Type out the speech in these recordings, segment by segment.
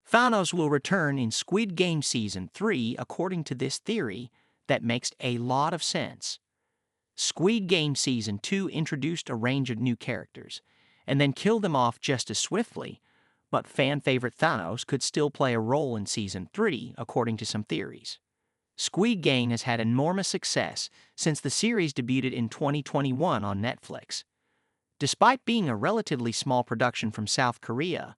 Thanos will return in Squid Game Season 3 according to this theory that makes a lot of sense. Squid Game Season 2 introduced a range of new characters, and then killed them off just as swiftly, but fan-favorite Thanos could still play a role in Season 3 according to some theories. Squid Game has had enormous success since the series debuted in 2021 on Netflix. Despite being a relatively small production from South Korea,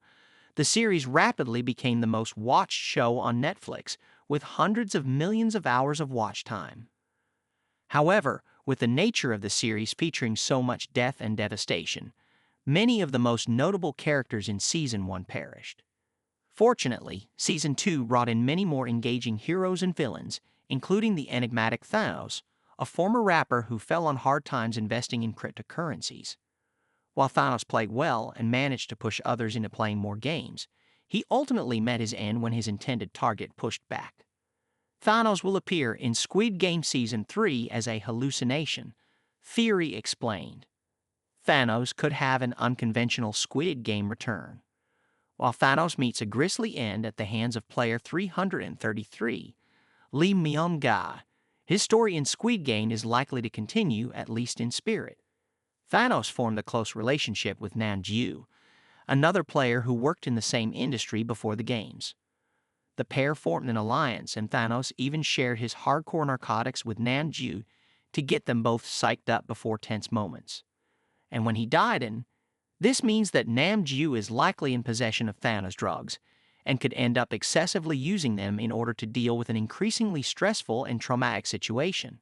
the series rapidly became the most watched show on Netflix, with hundreds of millions of hours of watch time. However, with the nature of the series featuring so much death and devastation, many of the most notable characters in Season 1 perished. Fortunately, Season 2 brought in many more engaging heroes and villains, including the enigmatic Thanos, a former rapper who fell on hard times investing in cryptocurrencies. While Thanos played well and managed to push others into playing more games, he ultimately met his end when his intended target pushed back. Thanos will appear in Squid Game Season 3 as a hallucination. Theory explained. Thanos could have an unconventional Squid Game return. While Thanos meets a grisly end at the hands of player 333, Lee Myung-ga, his story in Squid Game is likely to continue, at least in spirit. Thanos formed a close relationship with Nam-ju, another player who worked in the same industry before the games. The pair formed an alliance, and Thanos even shared his hardcore narcotics with Nam-ju to get them both psyched up before tense moments. And when he died, this means that Nam-ju is likely in possession of Thanos' drugs and could end up excessively using them in order to deal with an increasingly stressful and traumatic situation.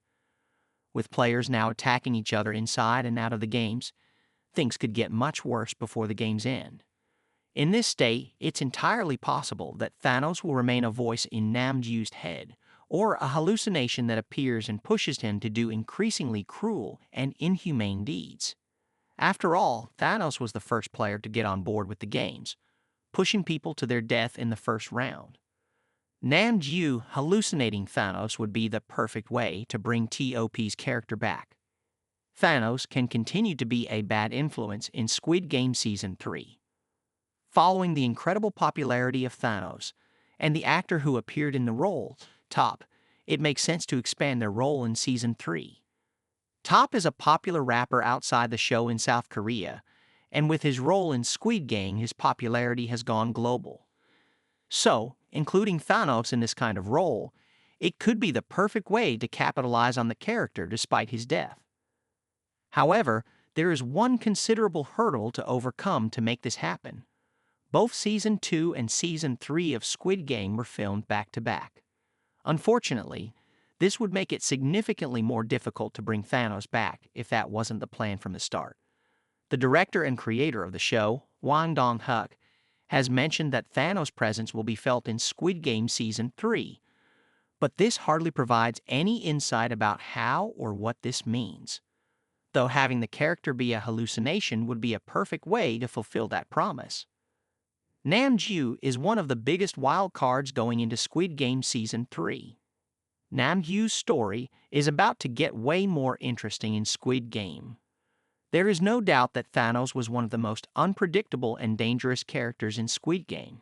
With players now attacking each other inside and out of the games, things could get much worse before the game's end. In this state, it's entirely possible that Thanos will remain a voice in Nam-ju's head, or a hallucination that appears and pushes him to do increasingly cruel and inhumane deeds. After all, Thanos was the first player to get on board with the games, pushing people to their death in the first round. Nam-ju hallucinating Thanos would be the perfect way to bring TOP's character back. Thanos can continue to be a bad influence in Squid Game Season 3. Following the incredible popularity of Thanos and the actor who appeared in the role, Top, it makes sense to expand their role in Season 3. Top is a popular rapper outside the show in South Korea, and with his role in Squid Game, his popularity has gone global. So, including Thanos in this kind of role, it could be the perfect way to capitalize on the character despite his death. However, there is one considerable hurdle to overcome to make this happen. Both Season 2 and Season 3 of Squid Game were filmed back-to-back. Unfortunately, this would make it significantly more difficult to bring Thanos back if that wasn't the plan from the start. The director and creator of the show, Hwang Dong-hyuk, has mentioned that Thanos' presence will be felt in Squid Game Season 3, but this hardly provides any insight about how or what this means. Though having the character be a hallucination would be a perfect way to fulfill that promise. Nam-ju is one of the biggest wild cards going into Squid Game Season 3. Nam-ju's story is about to get way more interesting in Squid Game. There is no doubt that Thanos was one of the most unpredictable and dangerous characters in Squid Game.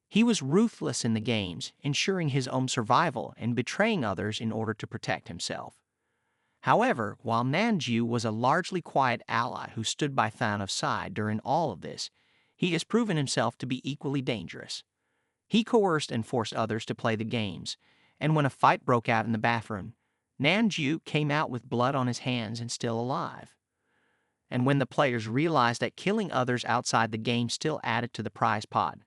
He was ruthless in the games, ensuring his own survival and betraying others in order to protect himself. However, while Nam-ju was a largely quiet ally who stood by Thanos' side during all of this, he has proven himself to be equally dangerous. He coerced and forced others to play the games, and when a fight broke out in the bathroom, Nam-ju came out with blood on his hands and still alive. And when the players realized that killing others outside the game still added to the prize pot,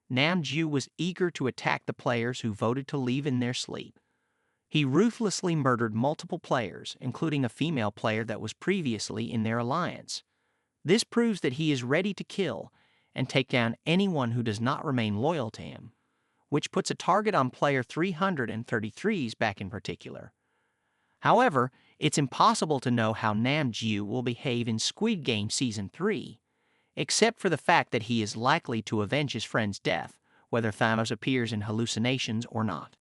Nam-ju was eager to attack the players who voted to leave in their sleep. He ruthlessly murdered multiple players, including a female player that was previously in their alliance. This proves that he is ready to kill and take down anyone who does not remain loyal to him, which puts a target on player 333's back in particular. However, it's impossible to know how Nam-ju will behave in Squid Game Season 3, except for the fact that he is likely to avenge his friend's death, whether Thanos appears in hallucinations or not.